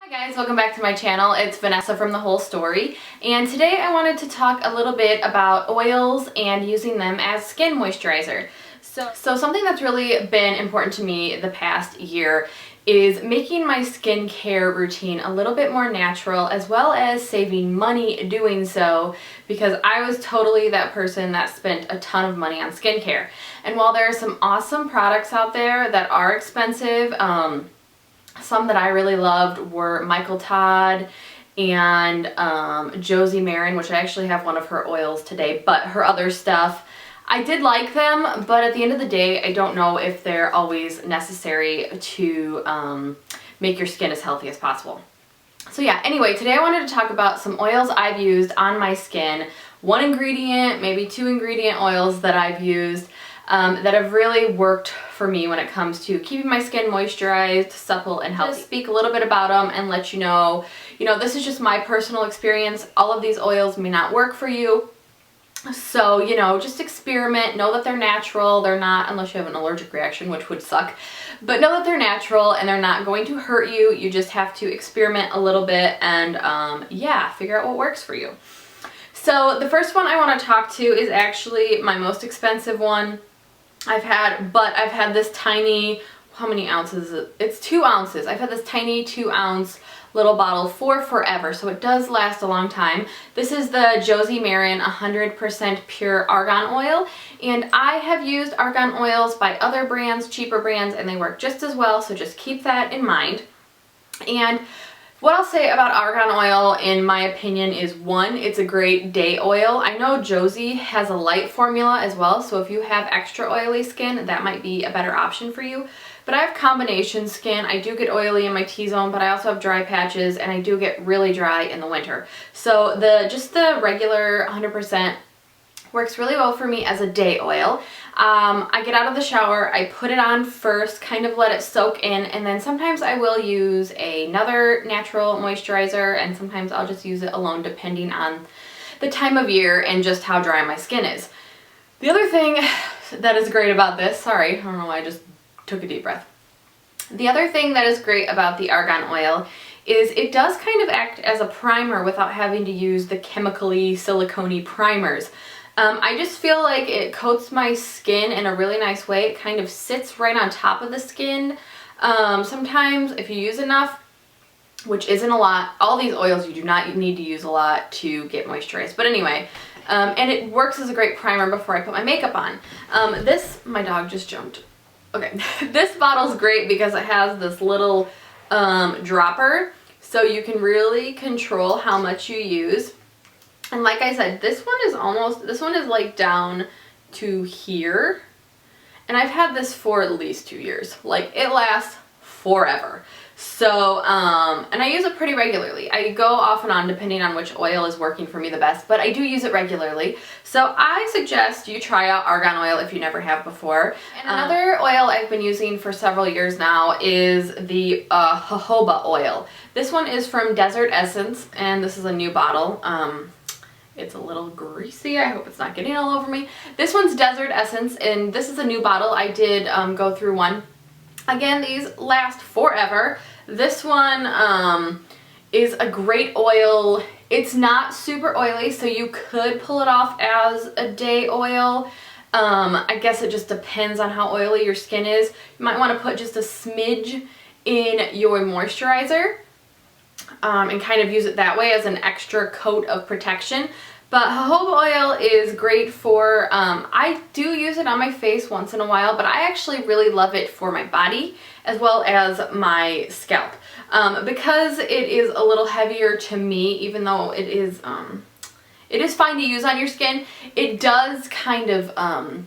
Hi guys, welcome back to my channel. It's Vanessa from The Whole Story, and today I wanted to talk a little bit about oils and using them as skin moisturizer. So something that's really been important to me the past year is making my skincare routine a little bit more natural, as well as saving money doing so, because I was totally that person that spent a ton of money on skincare. And while there are some awesome products out there that are expensive, some that I really loved were Michael Todd and Josie Maran, which I actually have one of her oils today, but her other stuff, I did like them, but at the end of the day, I don't know if they're always necessary to make your skin as healthy as possible. So yeah, anyway, today I wanted to talk about some oils I've used on my skin, one ingredient, maybe two ingredient oils that I've used that have really worked for me when it comes to keeping my skin moisturized, supple, and healthy. Just speak a little bit about them and let you know, this is just my personal experience. All of these oils may not work for you. So, just experiment, know that they're natural, they're not, unless you have an allergic reaction, which would suck, but know that they're natural and they're not going to hurt you. You just have to experiment a little bit and, yeah, figure out what works for you. So the first one I want to talk to is actually my most expensive one I've had this tiny, how many ounces is it? It's 2 ounces. I've had this tiny 2-ounce little bottle for forever, so it does last a long time. This is the Josie Maran 100% pure argan oil, and I have used argan oils by other brands, cheaper brands, and they work just as well, so just keep that in mind. And what I'll say about argan oil, in my opinion, is one, it's a great day oil. I know Josie has a light formula as well, so if you have extra oily skin, that might be a better option for you. But I have combination skin. I do get oily in my T-zone, but I also have dry patches, and I do get really dry in the winter. So just the regular 100% works really well for me as a day oil. I get out of the shower, I put it on first, kind of let it soak in, and then sometimes I will use another natural moisturizer, and sometimes I'll just use it alone depending on the time of year and just how dry my skin is. The other thing that is great about this, sorry, I don't know why I just took a deep breath. The other thing that is great about the argan oil is it does kind of act as a primer without having to use the chemically silicone-y primers. I just feel like it coats my skin in a really nice way. It kind of sits right on top of the skin. Sometimes if you use enough, which isn't a lot, all these oils you do not need to use a lot to get moisturized. But anyway, and it works as a great primer before I put my makeup on. My dog just jumped. Okay, this bottle's great because it has this little dropper, so you can really control how much you use. And like I said, this one is like down to here. And I've had this for at least 2 years. Like, it lasts forever. So, and I use it pretty regularly. I go off and on depending on which oil is working for me the best, but I do use it regularly. So I suggest you try out argan oil if you never have before. And another oil I've been using for several years now is the jojoba oil. This one is from Desert Essence, and this is a new bottle. It's a little greasy. I hope it's not getting all over me. This one's Desert Essence, and this is a new bottle. I did go through one. Again, these last forever. This one is a great oil. It's not super oily, so you could pull it off as a day oil. I guess it just depends on how oily your skin is. You might want to put just a smidge in your moisturizer. And kind of use it that way as an extra coat of protection. But jojoba oil is great for, I do use it on my face once in a while, but I actually really love it for my body as well as my scalp. Because it is a little heavier to me, even though it is fine to use on your skin, it does kind of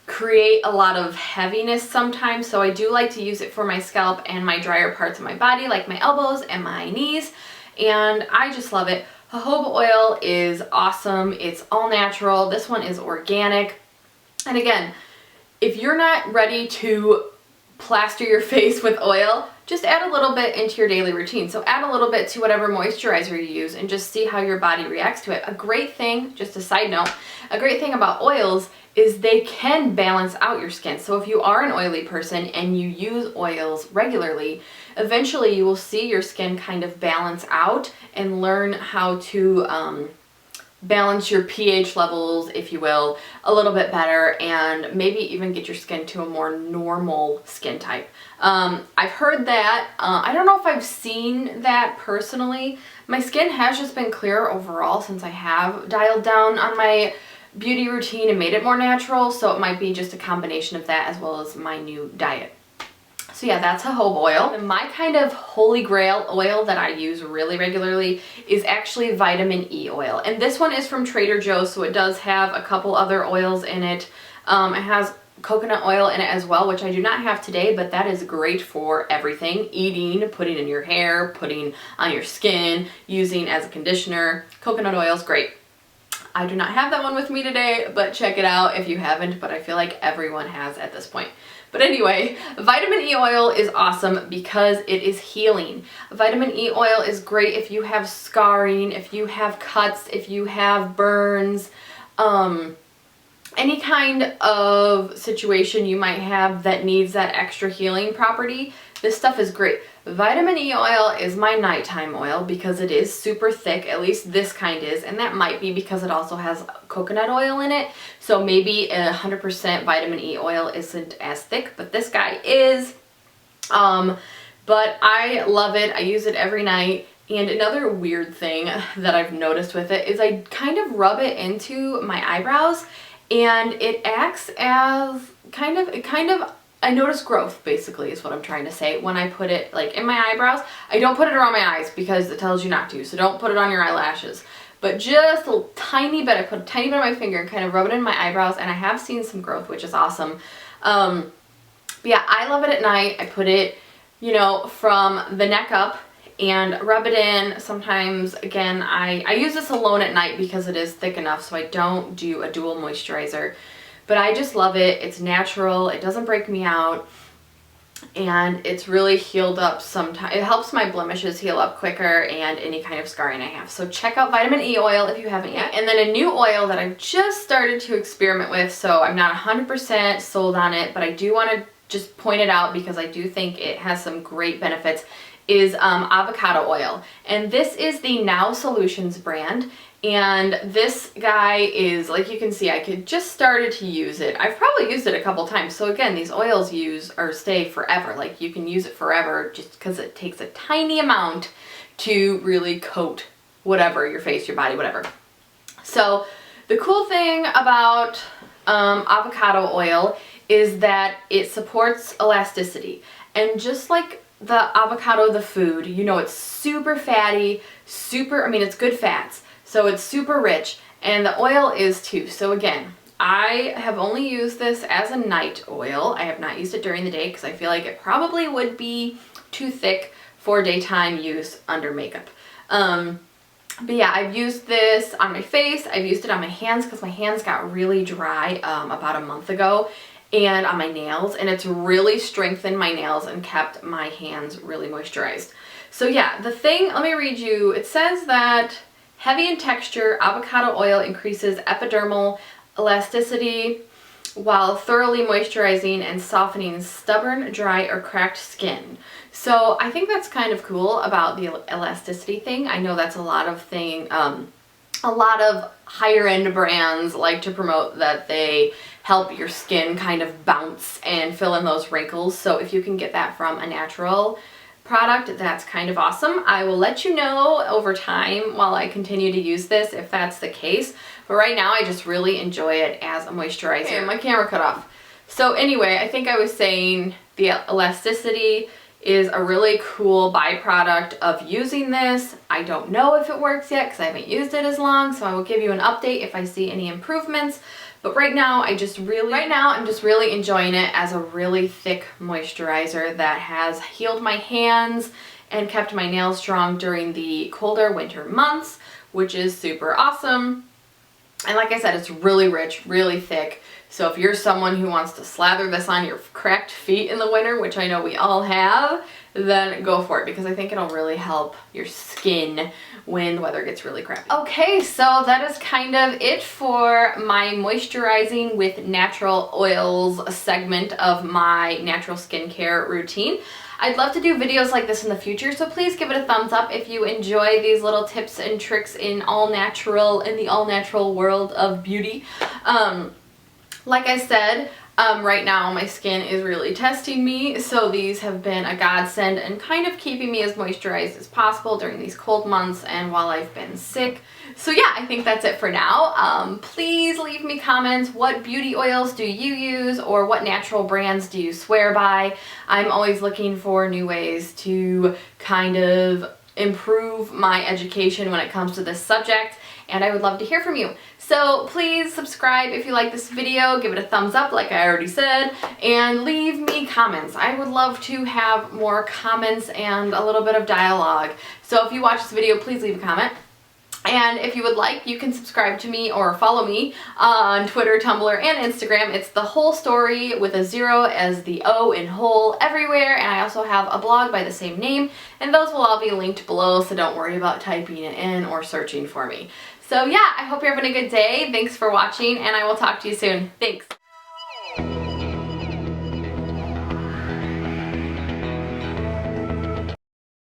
create a lot of heaviness sometimes, so I do like to use it for my scalp and my drier parts of my body, like my elbows and my knees, and I just love it. Jojoba oil is awesome. It's all natural. This one is organic. And again, if you're not ready to plaster your face with oil, just add a little bit into your daily routine. So add a little bit to whatever moisturizer you use and just see how your body reacts to it. A great thing, just a side note, a great thing about oils is they can balance out your skin. So if you are an oily person and you use oils regularly, eventually you will see your skin kind of balance out and learn how to balance your pH levels, if you will, a little bit better, and maybe even get your skin to a more normal skin type. I've heard that. I don't know if I've seen that personally. My skin has just been clearer overall since I have dialed down on my beauty routine and made it more natural, so it might be just a combination of that as well as my new diet. So yeah, that's jojoba oil. And my kind of holy grail oil that I use really regularly is actually vitamin E oil. And this one is from Trader Joe's, so it does have a couple other oils in it. It has coconut oil in it as well, which I do not have today, but that is great for everything. Eating, putting in your hair, putting on your skin, using as a conditioner. Coconut oil is great. I do not have that one with me today, but check it out if you haven't, but I feel like everyone has at this point. But anyway, vitamin E oil is awesome because it is healing. Vitamin E oil is great if you have scarring, if you have cuts, if you have burns, any kind of situation you might have that needs that extra healing property. This stuff is great. Vitamin E oil is my nighttime oil because it is super thick, at least this kind is, and that might be because it also has coconut oil in it, so maybe 100% vitamin E oil isn't as thick, but this guy is. But I love it. I use it every night. And another weird thing that I've noticed with it is I kind of rub it into my eyebrows, and it acts as kind of I notice growth, basically, is what I'm trying to say, when I put it like in my eyebrows. I don't put it around my eyes because it tells you not to, so don't put it on your eyelashes. But just a tiny bit, I put a tiny bit on my finger and kind of rub it in my eyebrows, and I have seen some growth, which is awesome. But yeah, I love it at night. I put it, you know, from the neck up and rub it in. Sometimes, again, I use this alone at night because it is thick enough, so I don't do a dual moisturizer. But I just love it. It's natural. It doesn't break me out. And it's really healed up sometimes. It helps my blemishes heal up quicker and any kind of scarring I have. So check out vitamin E oil if you haven't yet. And then a new oil that I've just started to experiment with, so I'm not 100% sold on it, but I do want to just point it out because I do think it has some great benefits, is avocado oil. And this is the Now Solutions brand. And this guy is, like you can see, I could just started to use it. I've probably used it a couple times. So again, these oils use or stay forever. Like you can use it forever just because it takes a tiny amount to really coat whatever, your face, your body, whatever. So the cool thing about avocado oil is that it supports elasticity. And just like the avocado, the food, you know, it's super fatty, it's good fats. So it's super rich, and the oil is too. So again, I have only used this as a night oil. I have not used it during the day because I feel like it probably would be too thick for daytime use under makeup. But yeah, I've used this on my face. I've used it on my hands because my hands got really dry about a month ago, and on my nails, and it's really strengthened my nails and kept my hands really moisturized. So yeah, the thing, let me read you, it says that heavy in texture, avocado oil increases epidermal elasticity while thoroughly moisturizing and softening stubborn, dry, or cracked skin. So I think that's kind of cool about the elasticity thing. I know that's a lot of higher end brands like to promote that they help your skin kind of bounce and fill in those wrinkles. So if you can get that from a natural product, that's kind of awesome. I will let you know over time while I continue to use this if that's the case, but right now I just really enjoy it as a moisturizer. Okay, my camera cut off. So anyway, I think I was saying the elasticity is a really cool byproduct of using this. I don't know if it works yet because I haven't used it as long, so I will give you an update if I see any improvements. But right now, I'm just really enjoying it as a really thick moisturizer that has healed my hands and kept my nails strong during the colder winter months, which is super awesome. And like I said, it's really rich, really thick. So if you're someone who wants to slather this on your cracked feet in the winter, which I know we all have, then go for it, because I think it'll really help your skin when the weather gets really crappy. Okay, so that is kind of it for my moisturizing with natural oils segment of my natural skincare routine. I'd love to do videos like this in the future, so please give it a thumbs up if you enjoy these little tips and tricks in the all natural world of beauty. Like I said, right now my skin is really testing me, so these have been a godsend and kind of keeping me as moisturized as possible during these cold months and while I've been sick. So yeah, I think that's it for now. Please leave me comments. What beauty oils do you use, or what natural brands do you swear by? I'm always looking for new ways to kind of improve my education when it comes to this subject, and I would love to hear from you. So please subscribe if you like this video, give it a thumbs up like I already said, and leave me comments. I would love to have more comments and a little bit of dialogue. So if you watch this video, please leave a comment. And if you would like, you can subscribe to me or follow me on Twitter, Tumblr, and Instagram. It's The Whole Story with a 0 as the O in whole everywhere. And I also have a blog by the same name, and those will all be linked below, so don't worry about typing it in or searching for me. So yeah, I hope you're having a good day. Thanks for watching, and I will talk to you soon. Thanks.